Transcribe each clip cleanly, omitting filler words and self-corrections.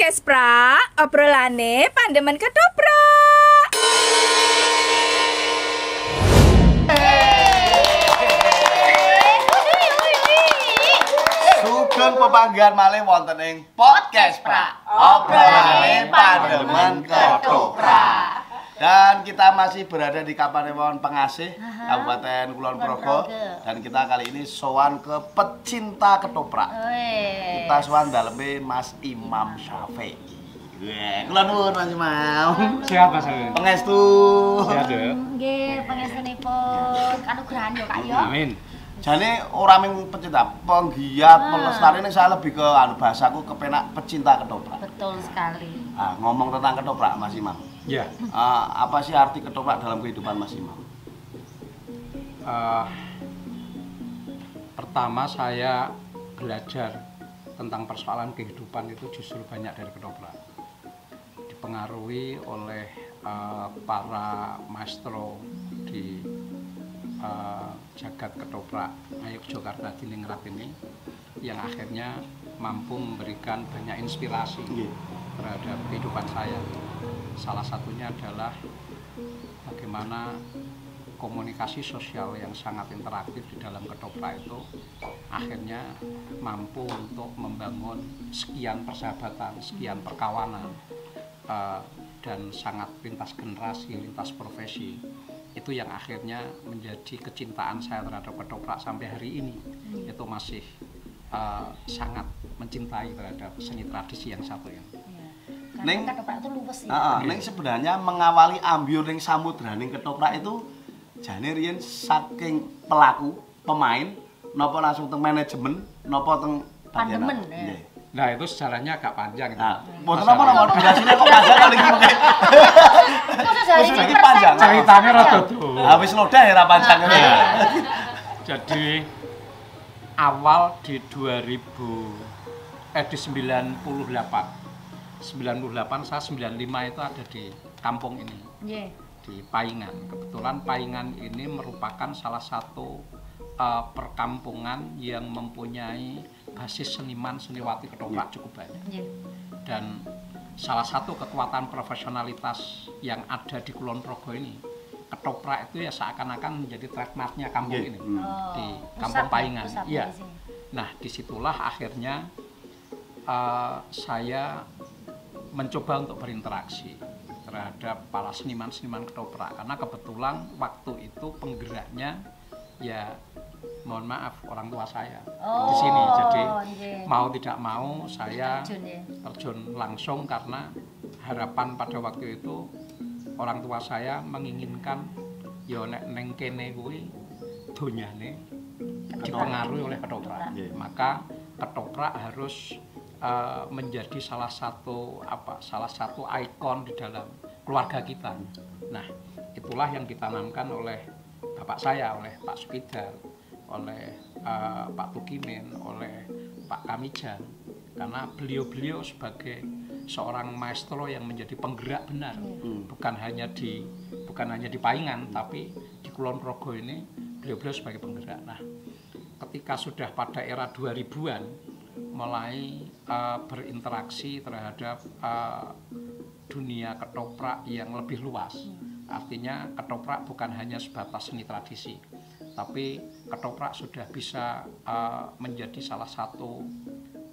Podcast Pra, obrolane pandemen ketoprak. Sugeng pepanggihan malih wonten ing Podcast Pra, obrolane pandemen ketoprak. Dan kita masih berada di Kapanewon Pengasih, Kabupaten Kulon Progo. Dan kita kali ini sowan ke pecinta ketoprak. Kita sowan daleme Mas Imam Syafi'i. Kula nuwun Mas Imam. Siap Mas Amin. Pangestu. Siap ya. Nggih, pangestunipun kanugrahan yo Kak yo. Amin. Jane ora mung pecinta, penggiat, pelestari ini saya lebih ke bahasaku kepenak pecinta ketoprak. Betul sekali. Ngomong tentang ketoprak Mas Imam. Ya. Apa sih arti ketoprak dalam kehidupan Mas Imam? Pertama saya belajar tentang persoalan kehidupan itu justru banyak dari ketoprak. Dipengaruhi oleh para maestro di jagat ketoprak Yogyakarta Diningrat ini yang akhirnya mampu memberikan banyak inspirasi terhadap kehidupan saya. Salah satunya adalah bagaimana komunikasi sosial yang sangat interaktif di dalam ketoprak itu akhirnya mampu untuk membangun sekian persahabatan, sekian perkawanan, dan sangat lintas generasi, lintas profesi. Itu yang akhirnya menjadi kecintaan saya terhadap ketoprak sampai hari ini. Itu masih sangat mencintai terhadap seni tradisi yang satu ya. Neng Ketoprak itu luwes ya. Neng sebenarnya mengawali ambyur ning samudraning ketoprak itu jane riyen saking pelaku, pemain, napa langsung teng manajemen, napa teng Pandemen, Nggih. Nah itu sejarahnya agak panjang. Mboten apa nama durasinya kok panjang kali iki mungkin. Wis Iki panjang. Ceritanya rada tuh. Wis lodah ya ra panjang ngene. Jadi awal di 98 saya 95 itu ada di kampung ini. Nggih. Di Paingan. Kebetulan Paingan ini merupakan salah satu perkampungan yang mempunyai basis seniman seniwati ketoprak cukup banyak. Nggih. Dan salah satu kekuatan profesionalitas yang ada di Kulon Progo ini, ketoprak itu ya seakan-akan menjadi trademarknya kampung ini di Kampung Paingan. Iya. Nah, disitulah akhirnya saya mencoba untuk berinteraksi terhadap para seniman-seniman ketoprak karena kebetulan waktu itu penggeraknya ya mohon maaf orang tua saya di sini, jadi mau tidak mau saya terjun langsung karena harapan pada waktu itu orang tua saya menginginkan yo nek neng kene kuwi donyane dipengaruhi oleh ketoprak, maka ketoprak harus menjadi salah satu ikon di dalam keluarga kita. Nah, itulah yang ditanamkan oleh bapak saya, oleh Pak Supidar, oleh Pak Tukimin, oleh Pak Kamijan, karena beliau-beliau sebagai seorang maestro yang menjadi penggerak benar, bukan hanya di Paingan, tapi di Kulon Progo ini beliau-beliau sebagai penggerak. Nah, ketika sudah pada era 2000-an mulai berinteraksi terhadap dunia ketoprak yang lebih luas. Artinya ketoprak bukan hanya sebatas seni tradisi, tapi ketoprak sudah bisa menjadi salah satu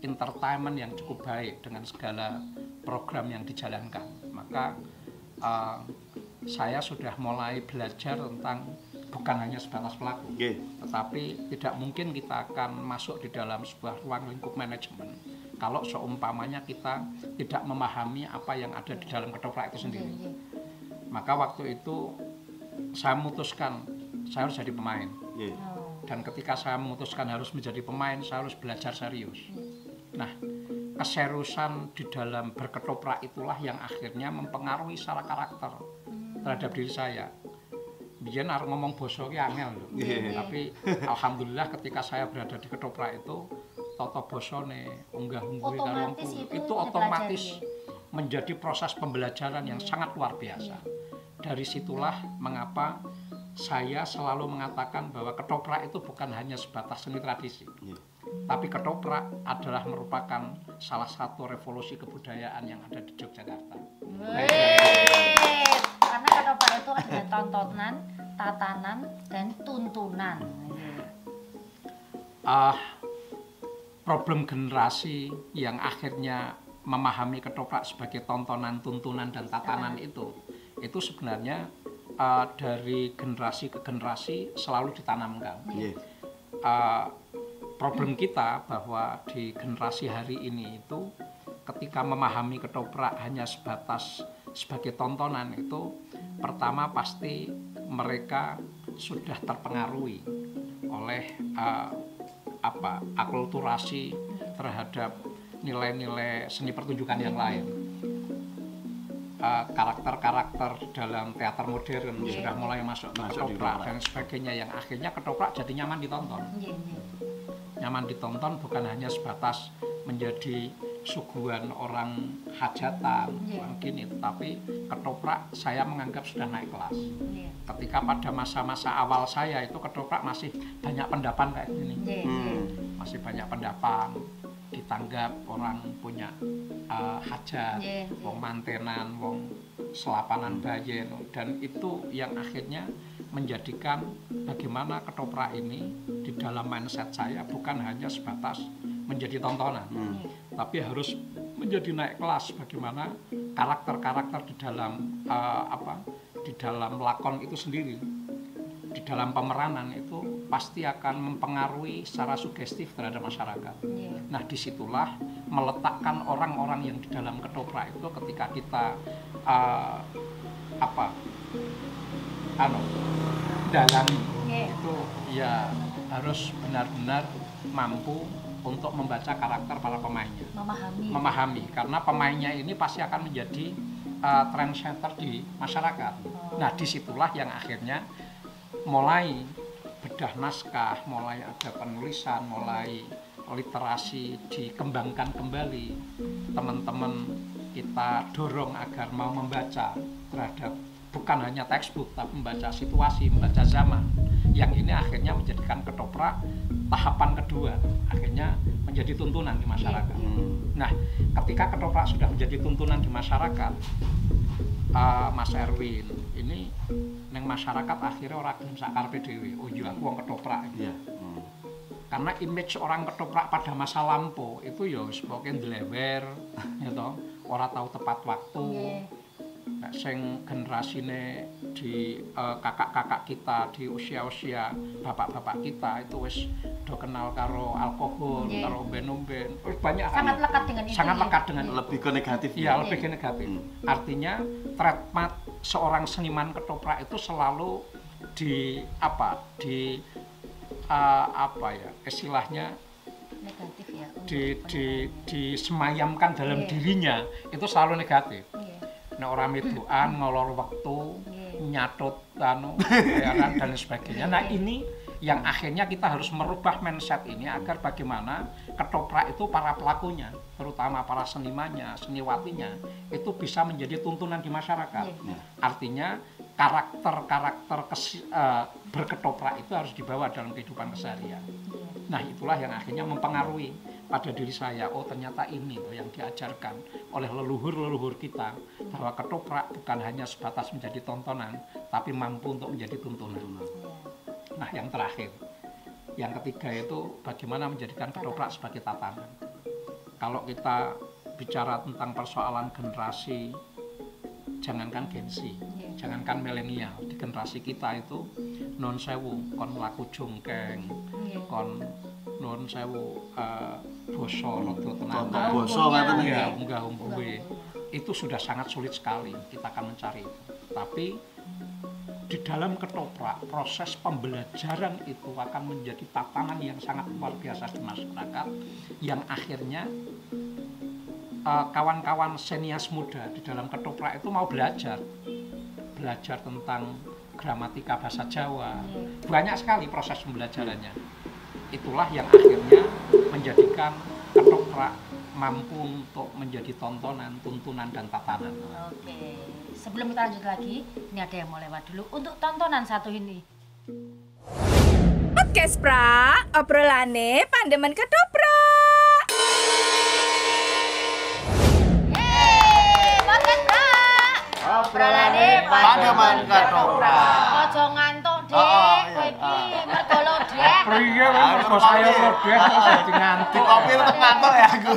entertainment yang cukup baik dengan segala program yang dijalankan. Maka saya sudah mulai belajar tentang bukan hanya sebatas pelaku, tetapi tidak mungkin kita akan masuk di dalam sebuah ruang lingkup manajemen kalau seumpamanya kita tidak memahami apa yang ada di dalam ketoprak itu sendiri. Maka waktu itu saya memutuskan saya harus jadi pemain. Dan ketika saya memutuskan harus menjadi pemain, saya harus belajar serius. Nah, keseriusan di dalam berketoprak itulah yang akhirnya mempengaruhi secara karakter terhadap diri saya. Biyen arep ngomong basa ki angel lho. Tapi alhamdulillah ketika saya berada di ketoprak itu tata basane, unggah-ungguhe karo wong itu otomatis menjadi proses pembelajaran yang sangat luar biasa. Dari situlah mengapa saya selalu mengatakan bahwa ketoprak itu bukan hanya sebatas seni tradisi. Tapi ketoprak adalah merupakan salah satu revolusi kebudayaan yang ada di Yogyakarta. Karena ketoprak itu ada tontonan, tatanan, dan tuntunan. Problem generasi yang akhirnya memahami ketoprak sebagai tontonan, tuntunan, dan tatanan itu sebenarnya dari generasi ke generasi selalu ditanamkan. Problem kita bahwa di generasi hari ini itu ketika memahami ketoprak hanya sebatas sebagai tontonan itu, pertama pasti mereka sudah terpengaruhi oleh akulturasi terhadap nilai-nilai seni pertunjukan yang lain. Karakter-karakter dalam teater modern sudah mulai masuk ke ketoprak dan sebagainya, yang akhirnya ketoprak jadi nyaman ditonton. Nyaman ditonton bukan hanya sebatas menjadi suguhan orang hajatan, gini, tapi ketoprak saya menganggap sudah naik kelas. Ketika pada masa-masa awal saya itu ketoprak masih banyak pendapan kayak gini, masih banyak pendapan, ditanggap orang punya hajat, wong mantenan, wong selapanan bayen, dan itu yang akhirnya menjadikan bagaimana ketoprak ini di dalam mindset saya bukan hanya sebatas menjadi tontonan, tapi harus menjadi naik kelas. Bagaimana karakter-karakter di dalam di dalam lakon itu sendiri, di dalam pemeranan itu pasti akan mempengaruhi secara sugestif terhadap masyarakat. Nah, disitulah meletakkan orang-orang yang di dalam ketoprak itu ketika kita dalami itu ya harus benar-benar mampu untuk membaca karakter para pemainnya, memahami karena pemainnya ini pasti akan menjadi trendsetter di masyarakat. Nah, disitulah yang akhirnya mulai bedah naskah, mulai ada penulisan, mulai literasi dikembangkan kembali. Teman-teman kita dorong agar mau membaca terhadap bukan hanya textbook, tapi membaca situasi, membaca zaman. Yang ini akhirnya menjadikan ketoprak tahapan kedua, akhirnya menjadi tuntunan di masyarakat. Nah, ketika ketoprak sudah menjadi tuntunan di masyarakat, Mas Erwin, ini neng masyarakat akhirnya orang gelem sak karepe dhewe. Oh iya, aku wong ketoprak. Karena image orang ketoprak pada masa lampau itu ya wis pokoke ndlewer, ya toh, ora tahu tepat waktu. Nek sing generasine di kakak-kakak kita di usia-usia bapak-bapak kita itu wis do kenal karo alkohol, karo omben-omben. Banyak sangat lekat dengan itu. Sangat lekat dengan lebih ke negatif. Iya, lebih ke negatif. Artinya treatment seorang seniman ketoprak itu selalu istilahnya negatif ya. Disemayamkan dalam dirinya itu selalu negatif. Nah, orang meduan ngolor waktu, nyatut ya kan, dan sebagainya. Nah, ini yang akhirnya kita harus merubah mindset ini agar bagaimana ketoprak itu para pelakunya, terutama para senimannya, seniwatinya, itu bisa menjadi tuntunan di masyarakat. Artinya karakter-karakter berketoprak itu harus dibawa dalam kehidupan keseharian. Nah, itulah yang akhirnya mempengaruhi pada diri saya. Oh, ternyata ini loh yang diajarkan oleh leluhur-leluhur kita, bahwa ketoprak bukan hanya sebatas menjadi tontonan, tapi mampu untuk menjadi tuntunan. Nah, yang terakhir, yang ketiga itu bagaimana menjadikan ketoprak sebagai tatanan. Kalau kita bicara tentang persoalan generasi, jangankan Gen Z, jangankan milenial, di generasi kita itu non sewu kon laku jongkeng, kon non sewu boso rada tenanan, boso ngaten ya unggah-ungguhe. Itu sudah sangat sulit sekali kita akan mencari itu. Tapi di dalam ketoprak, proses pembelajaran itu akan menjadi tatanan yang sangat luar biasa di masyarakat, yang akhirnya kawan-kawan senias muda di dalam ketoprak itu mau belajar tentang gramatika bahasa Jawa. Banyak sekali proses pembelajarannya. Itulah yang akhirnya menjadikan ketoprak mampu untuk menjadi tontonan, tuntunan, dan tatanan. Oke, sebelum kita lanjut lagi, ini ada yang mau lewat dulu untuk tontonan satu ini. Podcast Pra, obrolane pandemen ketoprak. Podcast Pra. Obrolane Pandemen ketoprak. Ojo ngantuk, Dek. iya. Kowe iki mergo lo, Dek. Priye mergo saya lodeh kok dadi ngantuk. Kopi tetep ngantuk ya aku.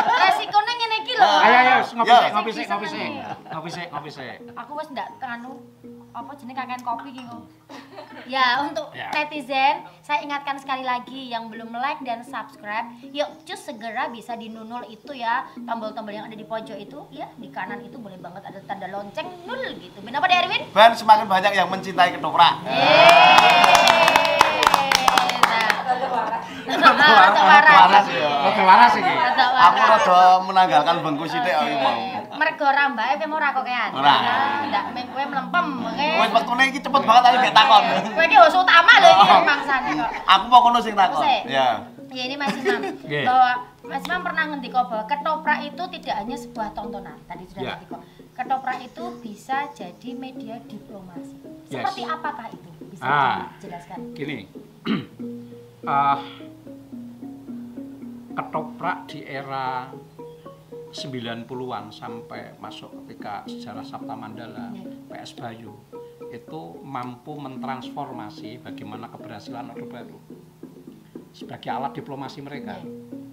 Resikone ngene iki lho. Ayo ngopi Ya. sik, ngopi sik, ngopi sik. Ngopi sik. Aku wis ndak kanu apa jenenge kakean kopi iki kok. Ya, untuk Ya. netizen, saya ingatkan sekali lagi yang belum like dan subscribe, yuk cus segera bisa dinunul itu ya, tombol-tombol yang ada di pojok itu, ya di kanan itu boleh banget ada tanda lonceng nul gitu. Ben apa deh Erwin? Ben semakin banyak yang mencintai ketoprak. Waras ya. Oke, waras iki. Aku rada menanggalkan bengku sithik kok iki mau. Mergo rambake kowe ora kokean. Ora. Ndak meng kowe mlempem. Wis wektune iki cepet banget tapi gak takon. Kowe iki host utama lho iki mangsane kok. Aku mau kono sing takon. Sik. Ya. Ya ini Mas Imam. Nggih. Bahwa Mas Imam pernah ngendika bahwa ketoprak itu tidak hanya sebuah tontonan. Tadi sudah Ya. ngendika. Ketoprak itu bisa jadi media diplomasi. Yes. Seperti apakah itu? Bisa dijelaskan. Gini. Ketoprak di era 90-an sampai masuk ketika sejarah Sabta Mandala, PS Bayu itu mampu mentransformasi bagaimana keberhasilan Orde Baru sebagai alat diplomasi mereka.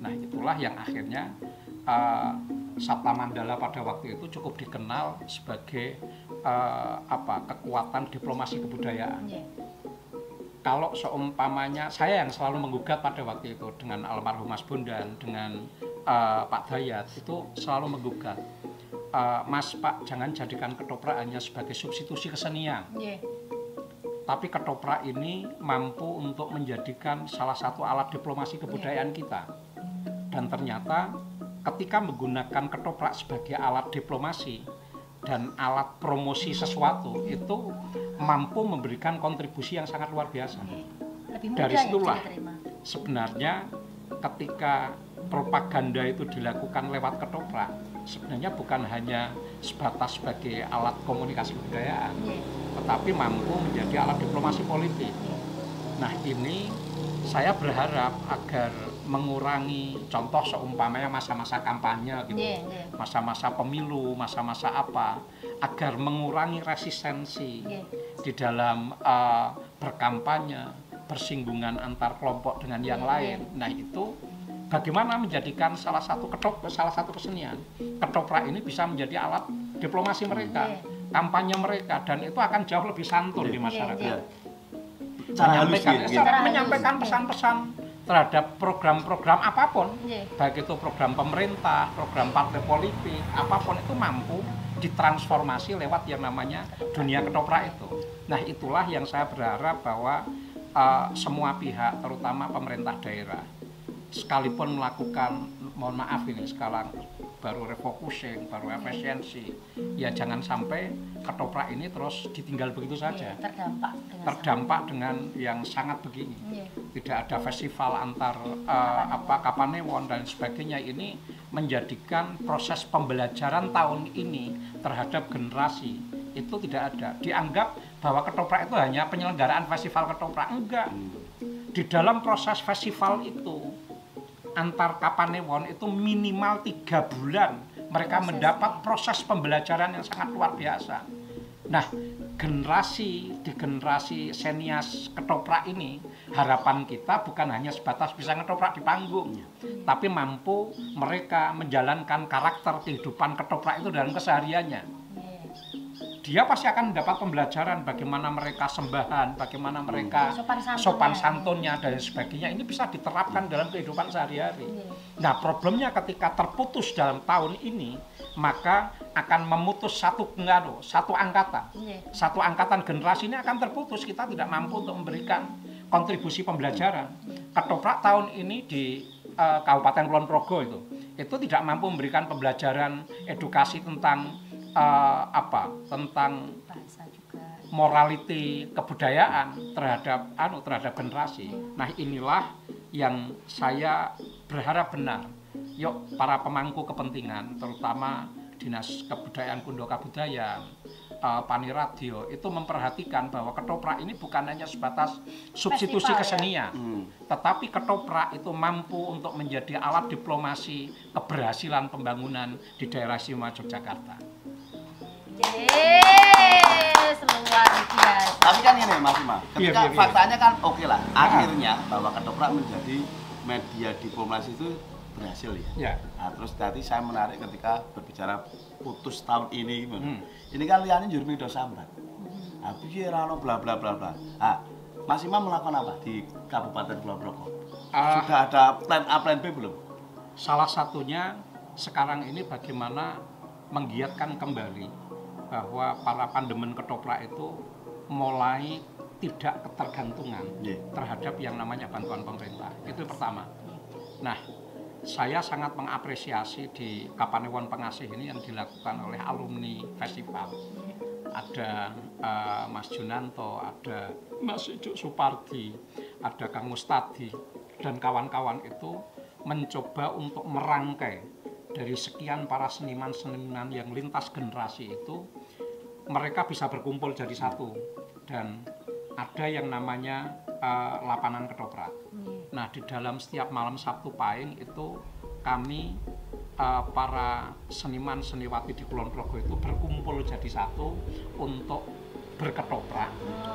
Nah, itulah yang akhirnya Sabta Mandala pada waktu itu cukup dikenal sebagai kekuatan diplomasi kebudayaan. Kalau seumpamanya saya yang selalu menggugat pada waktu itu dengan almarhum Mas Bondan, dengan Pak Dayat itu selalu menggugat, Mas Pak jangan jadikan ketoprak hanya sebagai substitusi kesenian, tapi ketoprak ini mampu untuk menjadikan salah satu alat diplomasi kebudayaan kita. Dan ternyata ketika menggunakan ketoprak sebagai alat diplomasi dan alat promosi sesuatu itu mampu memberikan kontribusi yang sangat luar biasa. Lebih mudah Dari ya situlah diterima. sebenarnya ketika propaganda itu dilakukan lewat ketoprak, sebenarnya bukan hanya sebatas sebagai alat komunikasi kebudayaan, tetapi mampu menjadi alat diplomasi politik. Nah, ini saya berharap agar mengurangi contoh seumpamanya masa-masa kampanye gitu, masa-masa pemilu, masa-masa apa, agar mengurangi resistensi di dalam berkampanye, bersinggungan antar kelompok dengan yang lain. Nah, itu bagaimana menjadikan salah satu kesenian ketoprak ini bisa menjadi alat diplomasi mereka, kampanye mereka, dan itu akan jauh lebih santun di masyarakat. Menyampaikan pesan-pesan terhadap program-program apapun, baik itu program pemerintah, program partai politik, apapun itu mampu ditransformasi lewat yang namanya dunia ketoprak itu. Nah, itulah yang saya berharap bahwa semua pihak, terutama pemerintah daerah, sekalipun melakukan, mohon maaf ini sekarang baru refocusing, baru efisiensi, ya jangan sampai ketoprak ini terus ditinggal begitu saja. Terdampak dengan yang sangat begini. Tidak ada festival antar Kapanewon dan sebagainya, ini menjadikan proses pembelajaran tahun ini terhadap generasi itu tidak ada. Dianggap bahwa ketoprak itu hanya penyelenggaraan festival ketoprak. Enggak. Di dalam proses festival itu antar Kapanewon itu minimal 3 bulan mereka mendapat proses pembelajaran yang sangat luar biasa. Nah, generasi senias ketoprak ini, harapan kita bukan hanya sebatas bisa ketoprak di panggung, tapi mampu mereka menjalankan karakter kehidupan ketoprak itu dalam kesehariannya. Dia pasti akan mendapat pembelajaran bagaimana mereka sembahan, bagaimana mereka sopan santunnya dan sebagainya. Ini bisa diterapkan dalam kehidupan sehari-hari. Nah, problemnya ketika terputus dalam tahun ini, maka akan memutus satu angkatan. Satu angkatan generasi ini akan terputus. Kita tidak mampu untuk memberikan kontribusi pembelajaran. Ketoprak tahun ini di Kabupaten Kulon Progo itu tidak mampu memberikan pembelajaran edukasi tentang tentang morality kebudayaan terhadap generasi. Nah, inilah yang saya berharap benar. Yuk para pemangku kepentingan, terutama Dinas Kebudayaan Kundo Kabudayaan, Pani Radio itu memperhatikan bahwa ketoprak ini bukan hanya sebatas substitusi Festival, kesenian, tetapi ketoprak itu mampu untuk menjadi alat diplomasi keberhasilan pembangunan di daerah istimewa Yogyakarta. Yes, luar biasa. Tapi kan ini Mas Ima, ketika Iya. faktanya kan oke lah, akhirnya bahwa ketoprak menjadi media diplomasi itu berhasil ya. Ya. Nah, terus tadi saya menarik ketika berbicara putus tahun ini. Ini kan liane njur mido sambat. Nah, piye ra ono bla bla bla bla. Nah, Mas Ima melakukan apa di Kabupaten Kulon Progo? Sudah ada plan A plan B belum? Salah satunya sekarang ini bagaimana menggiatkan kembali bahwa para pandemen ketoprak itu mulai tidak ketergantungan terhadap yang namanya bantuan pemerintah. Itu pertama. Nah, saya sangat mengapresiasi di Kapanewon Pengasih ini yang dilakukan oleh alumni festival. Ada Mas Junanto, ada Mas Ijuk Supardi, ada Kang Mustadi, dan kawan-kawan itu mencoba untuk merangkai dari sekian para seniman-seniman yang lintas generasi itu, mereka bisa berkumpul jadi satu dan ada yang namanya lapangan ketoprak. Nah, di dalam setiap malam Sabtu Pahing itu kami para seniman seniwati di Kulon Progo itu berkumpul jadi satu untuk berketoprak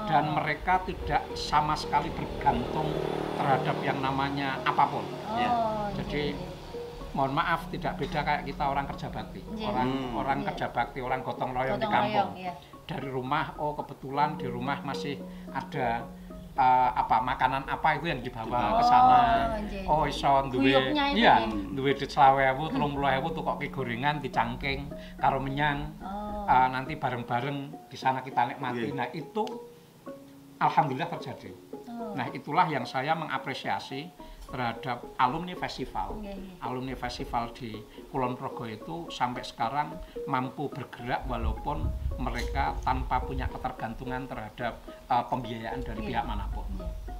dan mereka tidak sama sekali bergantung terhadap yang namanya apapun. Jadi mohon maaf, tidak beda kayak kita orang kerja bakti, orang kerja bakti, orang gotong royong di kampung. Dari rumah, oh kebetulan di rumah masih ada makanan apa itu yang dibawa ke sana. Oh iso duwe duwe duit 20.000, 30.000 tukoke gorengan dicangking karo menyang. Nanti bareng-bareng di sana kita nikmati. Nah, itu alhamdulillah terjadi. Nah, itulah yang saya mengapresiasi terhadap alumni festival. Alumni festival di Kulon Progo itu sampai sekarang mampu bergerak walaupun mereka tanpa punya ketergantungan terhadap pembiayaan dari pihak manapun.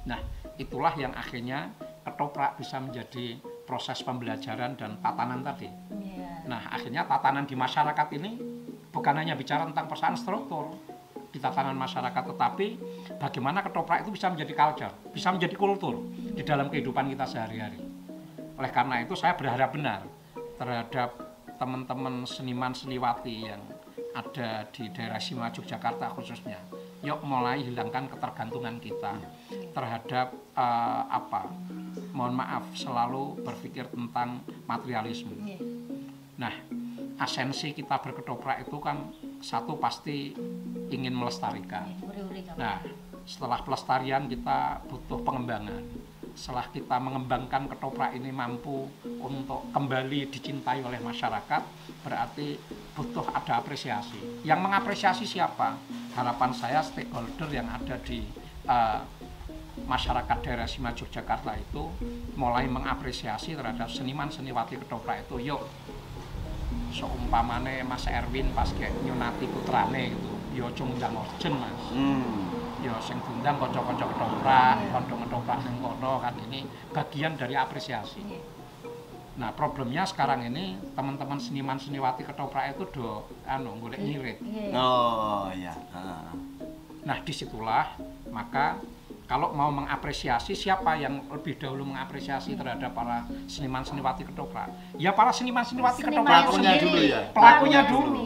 Nah, itulah yang akhirnya ketoprak bisa menjadi proses pembelajaran dan tatanan tadi. Nah, akhirnya tatanan di masyarakat ini bukan hanya bicara tentang persoalan struktur di tatanan masyarakat, tetapi bagaimana ketoprak itu bisa menjadi culture, bisa menjadi kultur di dalam kehidupan kita sehari-hari. Oleh karena itu saya berharap benar terhadap teman-teman seniman seniwati yang ada di daerah istimewa Yogyakarta khususnya. Yuk mulai hilangkan ketergantungan kita terhadap mohon maaf, selalu berpikir tentang materialisme. Nah, esensi kita berketoprak itu kan satu pasti ingin melestarikan. Nah, setelah pelestarian kita butuh pengembangan. Setelah kita mengembangkan ketoprak ini mampu untuk kembali dicintai oleh masyarakat, berarti butuh ada apresiasi. Yang mengapresiasi siapa? Harapan saya stakeholder yang ada di masyarakat daerah istimewa Yogyakarta itu mulai mengapresiasi terhadap seniman seniwati ketoprak itu. Yuk, seumpamane Mas Erwin pas kayak nyunati putrane gitu, yo ngundang orjen Mas. Yo sing diundang kanca-kanca ketoprak, kanca ketoprak ning kono kan, ini bagian dari apresiasi. Nah, problemnya sekarang ini teman-teman seniman seniwati ketoprak itu do golek nyirit. Oh iya. Nah, disitulah maka kalau mau mengapresiasi, siapa yang lebih dahulu mengapresiasi terhadap para seniman seniwati ketoprak? Ya para seniman seniwati ketoprak Pelakunya dulu ya. Pelakunya dulu.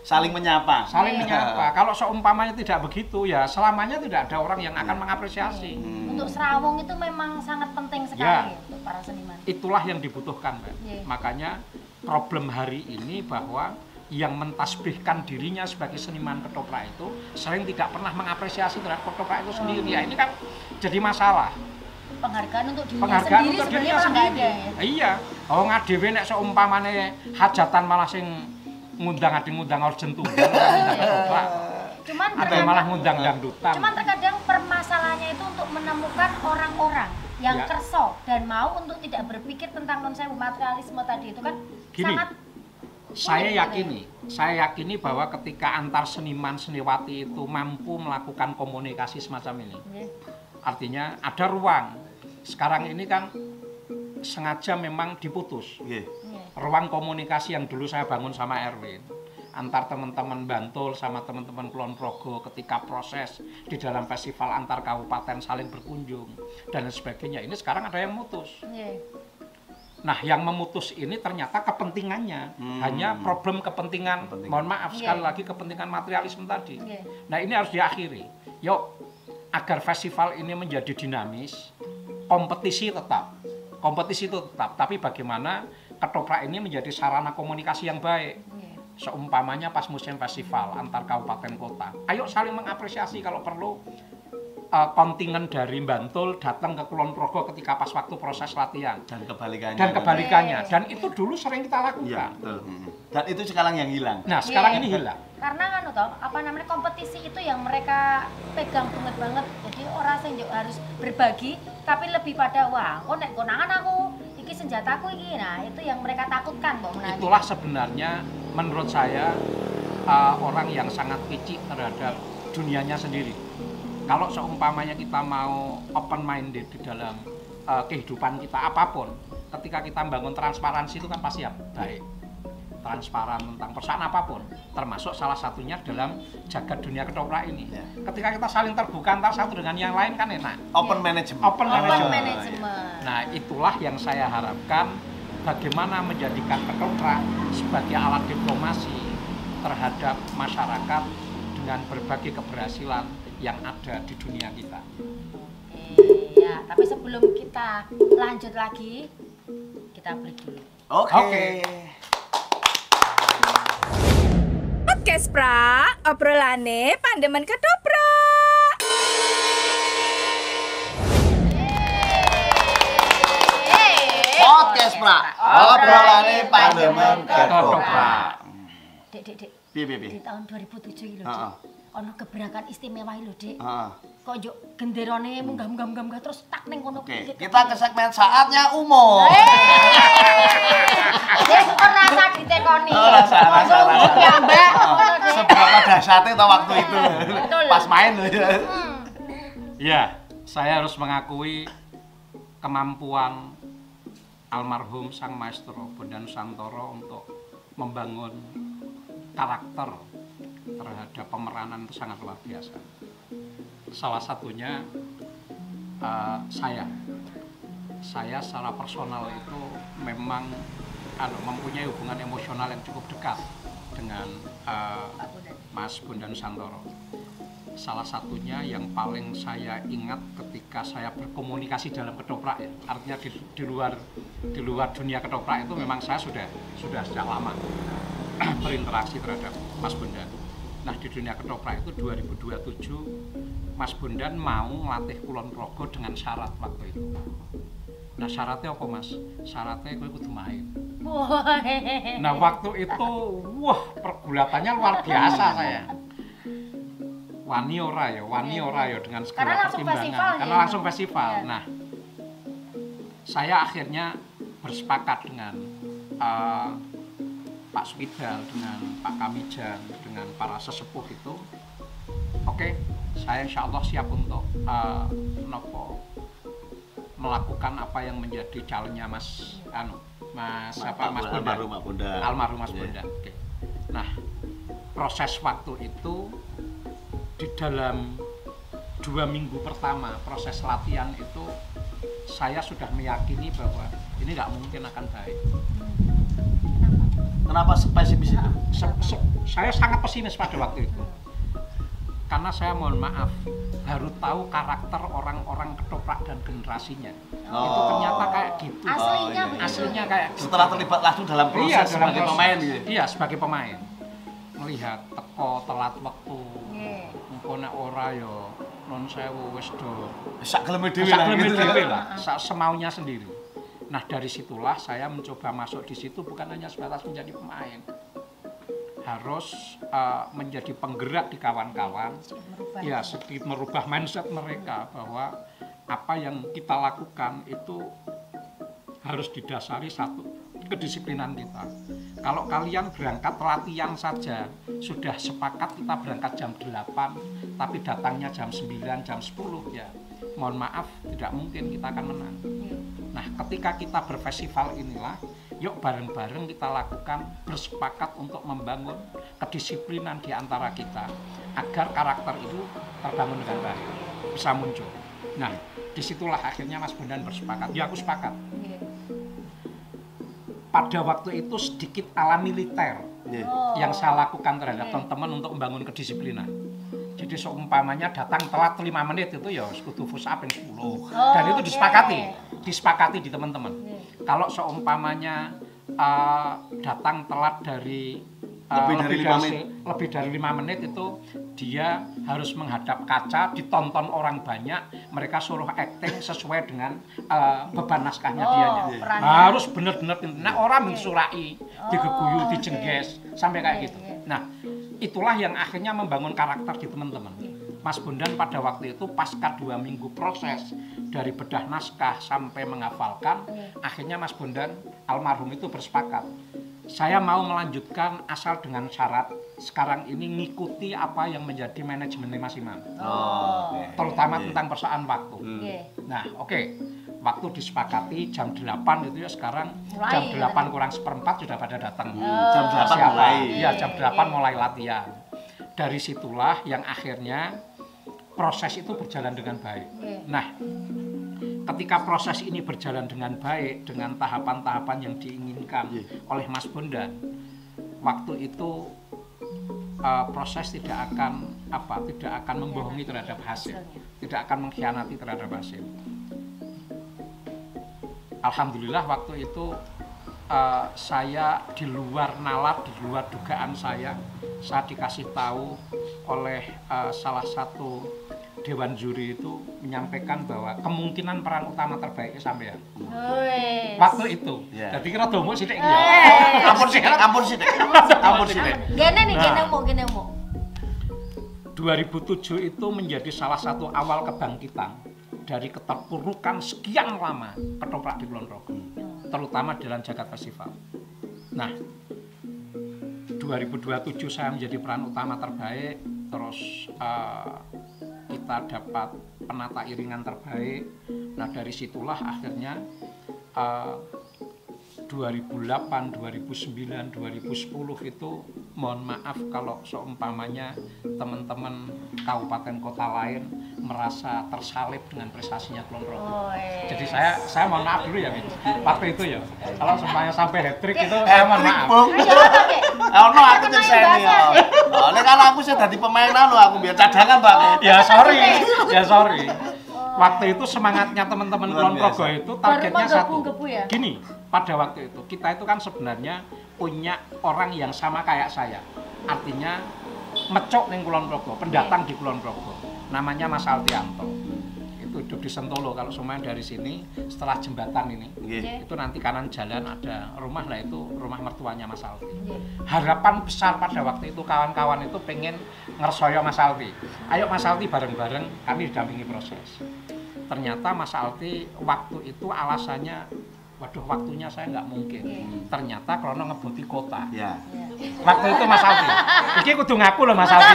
Saling menyapa. Saling menyapa. Kalau seumpamanya tidak begitu, ya selamanya tidak ada orang yang akan mengapresiasi. Untuk Serawung itu memang sangat penting sekali untuk para seniman. Itulah yang dibutuhkan, Mbak. Makanya problem hari ini bahwa yang mentasbihkan dirinya sebagai seniman ketoprak itu sering tidak pernah mengapresiasi terhadap ketoprak itu sendiri. Ya, ini kan jadi masalah. Penghargaan untuk dirinya sendiri. Iya. Oh, ngadewe nek seumpamane hajatan malah sing ngundang orjen tunggal ketoprak. Cuman ada yang malah ngundang dangdutan. Cuman terkadang permasalahannya itu untuk menemukan orang-orang yang kerso dan mau untuk tidak berpikir tentang konsep materialisme tadi itu kan sangat. Saya yakini bahwa ketika antar seniman seniwati itu mampu melakukan komunikasi semacam ini, artinya ada ruang. Sekarang ini kan sengaja memang diputus. Nggih. Ruang komunikasi yang dulu saya bangun sama Erwin antar teman-teman Bantul sama teman-teman Kulon Progo ketika proses di dalam festival antar kabupaten saling berkunjung dan lain sebagainya, ini sekarang ada yang mutus. Nah, yang memutus ini ternyata kepentingannya hanya problem kepentingan. Mohon maaf sekali lagi kepentingan materialisme tadi. Nah, ini harus diakhiri. Yuk, agar festival ini menjadi dinamis, kompetisi itu tetap, tapi bagaimana ketoprak ini menjadi sarana komunikasi yang baik. Seumpamanya pas musim festival antar kabupaten kota, ayo saling mengapresiasi. Kalau perlu kontingen dari Bantul datang ke Kulon Progo ketika pas waktu proses latihan Dan kebalikannya. dan itu dulu sering kita lakukan. Iya, betul. Dan itu sekarang yang hilang. Nah, sekarang ini hilang. Karena kan apa namanya kompetisi itu yang mereka pegang banget. Jadi orang sing harus berbagi, tapi lebih pada wah, kok nek konangan aku iki senjataku iki. Nah, itu yang mereka takutkan kok menanti. Itulah sebenarnya menurut saya orang yang sangat kicik terhadap dunianya sendiri. Kalau seumpamanya kita mau open minded di dalam kehidupan kita apapun, ketika kita membangun transparansi itu kan pasti ya baik. Transparan tentang persoalan apapun, termasuk salah satunya dalam jagat dunia ketoprak ini. Ketika kita saling terbuka antara satu dengan yang lain kan enak. Open management. Open management. Management. Nah, itulah yang saya harapkan, bagaimana menjadikan ketoprak sebagai alat diplomasi terhadap masyarakat dengan berbagai keberhasilan yang ada di dunia kita. Ya, tapi sebelum kita lanjut lagi, kita break dulu. Oke. Podcast Pra, obrolane pandemen ketoprak. Podcast Pra, obrolane pandemen ketoprak. Dek. Piye. Di tahun 2007 iki lho, Heeh. Dik. Ono gebrakan istimewa iki lho, Dik. Heeh. Kok njuk genderane munggah terus tak ning kono. Oke, kita ke segmen saatnya umum. Wis ora rasa ditekoni. Rasa. Ya, Mbak. Ngono, Dik. Seberapa dahsyatnya tau waktu itu. Betul. Pas main loh ya. Ya, saya harus mengakui kemampuan almarhum Sang Maestro Bondan Nusantara untuk membangun karakter terhadap pemeranan itu sangat luar biasa. Salah satunya saya secara personal itu memang mempunyai hubungan emosional yang cukup dekat dengan Mas Bondan Nusantara. Salah satunya yang paling saya ingat ketika saya berkomunikasi dalam ketoprak, ya. Artinya di luar dunia ketoprak itu memang saya sudah sejak lama berinteraksi terhadap Mas Bondan. Nah, di dunia ketoprak itu 2027 Mas Bondan mau ngelatih Kulon Progo dengan syarat waktu itu. Nah, syaratnya apa, Mas? Syaratnya gue kudu main. Nah, waktu itu pergulatannya luar biasa saya. Wani ora ya dengan segala pertimbangan. Karena langsung festival. Nah, saya akhirnya bersepakat dengan Pak Swidal, dengan Pak Kamijan, dengan para sesepuh itu. Oke, saya insya Allah siap untuk melakukan apa yang menjadi calonnya Mas Bondan. Almarhum Mas Bondan. Oke. Nah, proses waktu itu di dalam 2 minggu pertama proses latihan itu saya sudah meyakini bahwa ini nggak mungkin akan baik. Kenapa spesifis itu? Saya sangat pesimis pada waktu itu. Karena saya mohon maaf, baru tahu karakter orang-orang ketoprak dan generasinya. Itu ternyata kayak gitu. Aslinya kayak gitu. Setelah terlibat langsung dalam proses sebagai pemain gitu. Iya, sebagai pemain. Melihat teko telat waktu. Engko nek ora ya non sewu wis do. Sak geleme dhewe lah. Semaunya sendiri. Nah, dari situlah saya mencoba masuk di situ bukan hanya sebatas menjadi pemain. Harus menjadi penggerak di kawan-kawan, ya sedikit merubah mindset mereka bahwa apa yang kita lakukan itu harus didasari satu kedisiplinan kita. Kalau kalian berangkat latihan saja sudah sepakat kita berangkat jam 8 tapi datangnya jam 9, jam 10 ya mohon maaf tidak mungkin kita akan menang. Nah, ketika kita berfestival inilah, yuk bareng-bareng kita lakukan bersepakat untuk membangun kedisiplinan di antara kita agar karakter itu terbangun dengan baik, bisa muncul. Nah, disitulah akhirnya Mas Bondan bersepakat. Ya, aku sepakat. Pada waktu itu sedikit ala militer yang saya lakukan terhadap teman-teman untuk membangun kedisiplinan. Jadi seumpamanya datang telat 5 menit itu ya kudu push up 10. Dan itu disepakati di teman-teman. Kalau seumpamanya datang telat dari lebih dari 5 menit itu dia harus menghadap kaca, ditonton orang banyak, mereka suruh acting sesuai dengan beban naskahnya dianya. Harus benar-benar, nah orang mensurai, digeguyu, dijengges, sampai kayak gitu. Nah, itulah yang akhirnya membangun karakter di teman-teman. Mas Bondan pada waktu itu pasca 2 minggu proses dari bedah naskah sampai menghafalkan, akhirnya Mas Bondan almarhum itu bersepakat. Saya mau melanjutkan asal dengan syarat sekarang ini ngikuti apa yang menjadi manajemennya Mas Imam. Terutama tentang persoalan waktu. Nah, waktu disepakati jam 8 itu ya sekarang jam 8 kurang seperempat sudah pada datang. Jam 8 mulai. Iya, jam 8 mulai latihan. Dari situlah yang akhirnya proses itu berjalan dengan baik. Nah, ketika proses ini berjalan dengan baik, dengan tahapan-tahapan yang diinginkan oleh Mas Bondan, waktu itu proses tidak akan membohongi terhadap hasil, tidak akan mengkhianati terhadap hasil. Alhamdulillah waktu itu saya di luar nalar, di luar dugaan saya dikasih tahu oleh salah satu dewan juri itu menyampaikan bahwa kemungkinan peran utama terbaiknya sampean. Waktu itu. Jadi kira domo sithik iki ya. Ampun sithik. Gene nih, gene mau. 2007 itu menjadi salah satu awal kebangkitan dari keterpurukan sekian lama ketoprak di Kulon Progo, terutama dalam Jagat Festival. Nah, 2027 saya menjadi peran utama terbaik, terus kita dapat penata iringan terbaik. Nah, dari situlah akhirnya 2008, 2009, 2010 itu mohon maaf kalau seumpamanya teman-teman kabupaten kota lain merasa tersalib dengan prestasinya Kulon Progo. Jadi saya mohon maaf dulu ya, waktu itu ya. Kalau semuanya sampai hat-trick itu saya mohon maaf. Ono aku nyeseni yo. Nek kalau aku sih dadi pemain aku biar cadangan tuh aku. Ya sorry. Waktu itu semangatnya teman-teman Kulon Progo itu targetnya satu. Gini, pada waktu itu kita itu kan sebenarnya punya orang yang sama kayak saya. Artinya mecok ning Kulon Progo, pendatang di Kulon Progo. Namanya Mas Altianto. Itu hidup di Sentolo. Kalau semuanya dari sini setelah jembatan ini, itu nanti kanan jalan ada rumah lah, itu rumah mertuanya Mas Alti. Harapan besar pada waktu itu kawan-kawan itu pengen ngersoyo Mas Alti. Ayo Mas Alti bareng-bareng kami didampingi proses. Ternyata Mas Alti waktu itu alasannya, waduh waktunya saya nggak mungkin. Ternyata kalau ngebuti kota. Waktu itu Mas Alti. Iki kudu ngaku loh Mas Alti.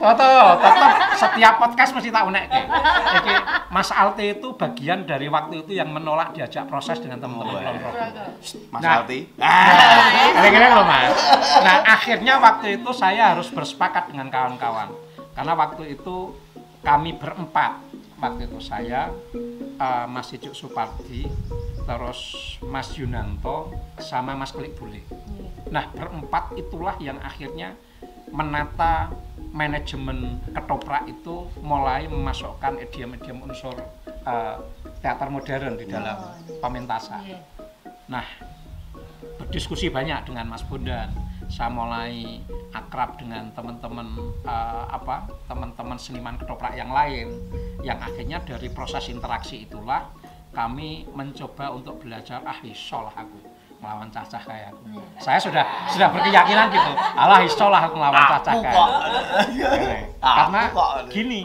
Tetap setiap podcast mesti tak unekke. Iki Mas Alti itu bagian dari waktu itu yang menolak diajak proses dengan teman-teman Kulon Progo. Mas Alti. Kira-kira loh Mas. Nah, akhirnya waktu itu saya harus bersepakat dengan kawan-kawan. Karena waktu itu kami berempat. Waktu itu saya, Mas Icuk Supardi, terus Mas Yunanto, sama Mas Klik Bule. Nah, berempat itulah yang akhirnya menata manajemen ketoprak itu, mulai memasukkan idiom-idiom unsur teater modern di dalam pementasan. Nah, berdiskusi banyak dengan Mas Bondan. Saya mulai akrab dengan teman-teman teman-teman seniman ketoprak yang lain, yang akhirnya dari proses interaksi itulah kami mencoba untuk belajar isolah aku melawan cacah kayak aku. Saya sudah berkeyakinan gitu, isolah aku melawan cacah kayak aku. Karena gini,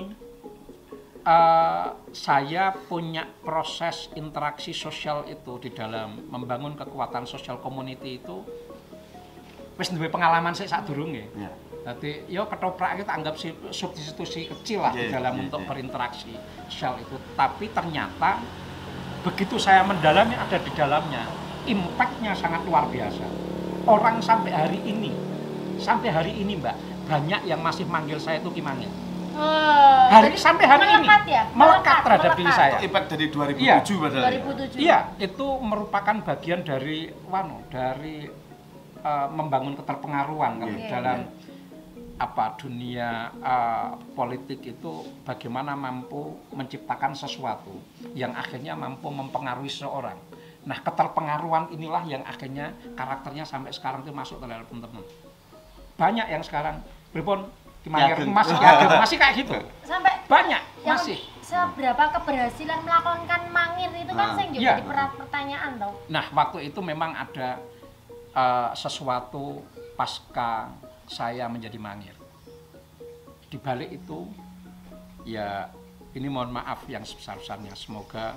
saya punya proses interaksi sosial itu di dalam membangun kekuatan sosial community itu wis duwe pengalaman sik sadurunge. Dadi ya ketoprak kita anggap substitusi kecil lah di dalam untuk berinteraksi sosial itu. Tapi ternyata begitu saya mendalami ada di dalamnya, impact-nya sangat luar biasa. Orang sampai hari ini Mbak, banyak yang masih manggil saya itu Ki Mangir. Sampai hari ini melekat terhadap diri saya. Impact dari 2007 padahal. 2007. Iya, itu merupakan bagian dari membangun keterpengaruhan kalau dalam dunia politik itu bagaimana mampu menciptakan sesuatu yang akhirnya mampu mempengaruhi seseorang. Nah, keterpengaruhan inilah yang akhirnya karakternya sampai sekarang itu masuk ke dalam teman-teman. Banyak yang sekarang pripun masih kayak gitu. Sampai banyak yang masih. Seberapa keberhasilan melakonkan mangir itu kan sing jadi pertanyaan toh. Nah, waktu itu memang ada sesuatu pasca saya menjadi mangir. Di balik itu ya ini mohon maaf yang sebesar-besarnya. Semoga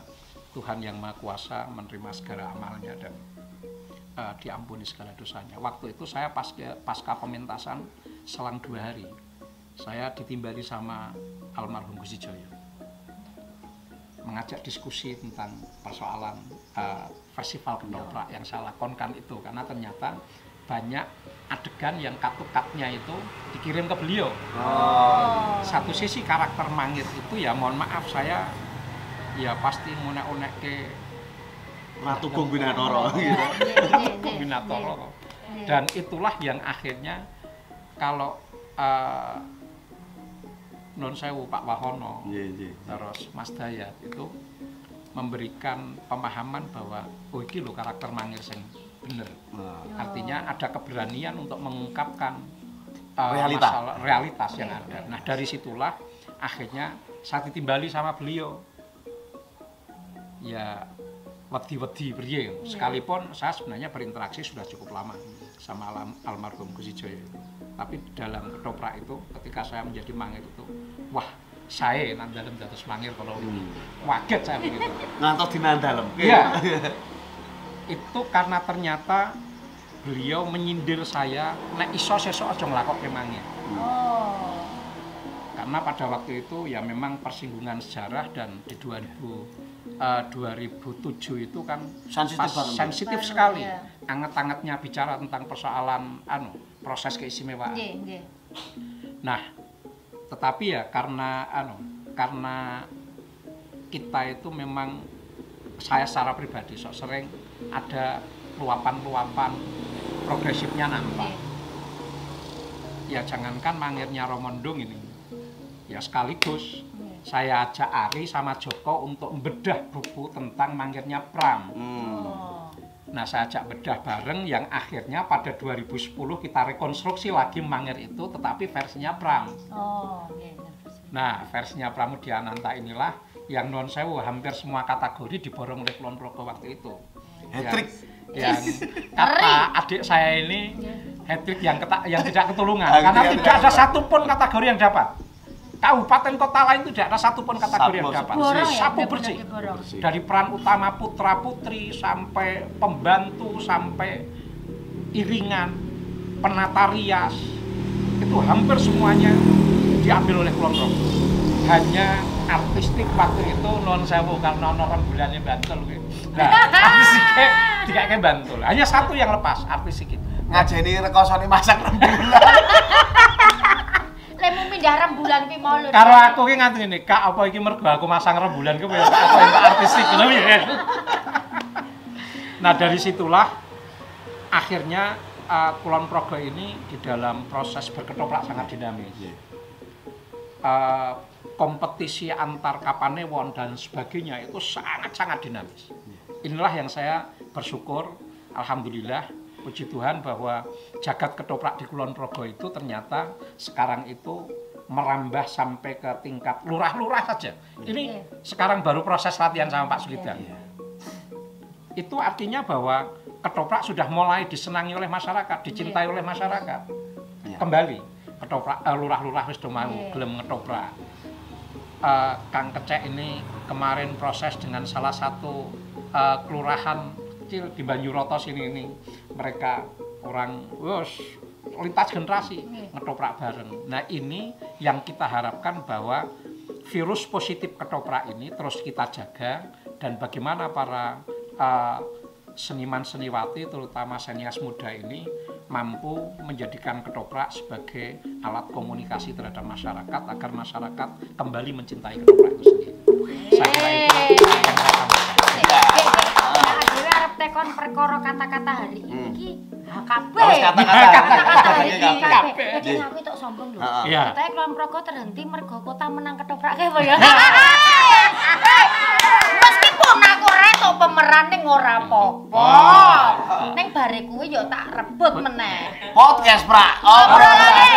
Tuhan yang Maha Kuasa menerima segala amalnya dan diampuni segala dosanya. Waktu itu saya pasca pementasan selang 2 hari saya ditimbali sama almarhum Gus Joyo, mengajak diskusi tentang persoalan festival ketoprak yang saya lakonkan itu, karena ternyata banyak adegan yang cut-nya itu dikirim ke beliau. Satu sisi karakter Mangir itu ya mohon maaf saya ya pasti ngunek-unek ke Ratu Gungguna-Toro gitu. Gungguna-Toro. Dan itulah yang akhirnya kalau Nun Sewu Pak Wahono terus Mas Dayat itu memberikan pemahaman bahwa iki lho karakter Mangir sing bener. Artinya ada keberanian untuk mengungkapkan realitas yang ada. Nah, dari situlah akhirnya saya ditimbali sama beliau. Ya wedi-wedi priye. Sekalipun saya sebenarnya berinteraksi sudah cukup lama sama almarhum Gus Joyo. Tapi dalam ketoprak itu ketika saya menjadi Mangir itu, wah, saya nang dalem dados Mangir kalau waget saya begitu. Ngantos di nang dalem. Iya. Itu karena ternyata beliau menyindir saya nek iso sesuk aja nglakokke Mangir. Karena pada waktu itu ya memang persinggungan sejarah dan di 2007 itu kan sensitif sekali. Anget-angetnya bicara tentang persoalan proses keistimewaan. Nah, tetapi ya karena kita itu memang saya secara pribadi sering ada luapan-luapan progresifnya nampak. Ya jangankan Mangirnya Romondong ini, ya sekaligus saya ajak Ari sama Joko untuk membedah buku tentang Mangirnya Pram. Nah, saya ajak bedah bareng yang akhirnya pada 2010 kita rekonstruksi lagi Mangir itu tetapi versinya Pram. Nah, versinya Pramudiananta inilah yang non sewu hampir semua kategori diborong oleh Kulon Progo waktu itu. Hat-trick. Yang kata adik saya ini hat-trick yang tidak ketulungan karena tidak ada satupun kategori yang dapat. Kabupaten kota lain itu tidak ada satupun kategori yang dapat. Sapu bersih. Dari peran utama putra putri sampai pembantu sampai iringan, penata rias itu hampir semuanya diambil oleh Kulon Progo. Hanya artistik waktu itu non sewu karena rembulannya Bantul. Nah, artistiknya tidak kayak Bantul. Hanya satu yang lepas artistik itu. Ngajeni rekosone masak rembulan. Lemu pindah rembulan ki mau lho. Karo aku ki nganti ngene, Kak, apa iki mergo aku masang rembulan ki apa yang artistik lho ya. Nah, dari situlah akhirnya Kulon Progo ini di dalam proses berketoprak sangat dinamis. Kompetisi antar Kapanewon dan sebagainya itu sangat-sangat dinamis. Inilah yang saya bersyukur, alhamdulillah, puji Tuhan bahwa jagat ketoprak di Kulon Progo itu ternyata sekarang itu merambah sampai ke tingkat lurah-lurah saja. Ini sekarang baru proses latihan sama Pak Sulidang. Itu artinya bahwa ketoprak sudah mulai disenangi oleh masyarakat, dicintai oleh masyarakat. Kembali ketoprak lurah-lurah wis do mau gelem ngetoprak. Kang Kecek ini kemarin proses dengan salah satu kelurahan kecil di Banyuroto sini ini, mereka orang lintas generasi ngetoprak bareng. Nah, ini yang kita harapkan bahwa virus positif ketoprak ini terus kita jaga dan bagaimana para seniman seniwati terutama senias muda ini mampu menjadikan ketoprak sebagai alat komunikasi terhadap masyarakat agar masyarakat kembali mencintai ketoprak itu sendiri. Saya kira itu yang saya sampaikan. Akhirnya arep tekon perkara kata-kata hari ini HKB. Harus kata-kata hari ini HKB. Iki aku tok sombong lho. Iya. Katanya Kulon Progo terhenti mergo kota menang ketoprak apa ya. Meskipun aku retok pemeran ning ora apa-apa. Ning bare kuwi yo tak rebut meneh. Podcast Pra. Obrolan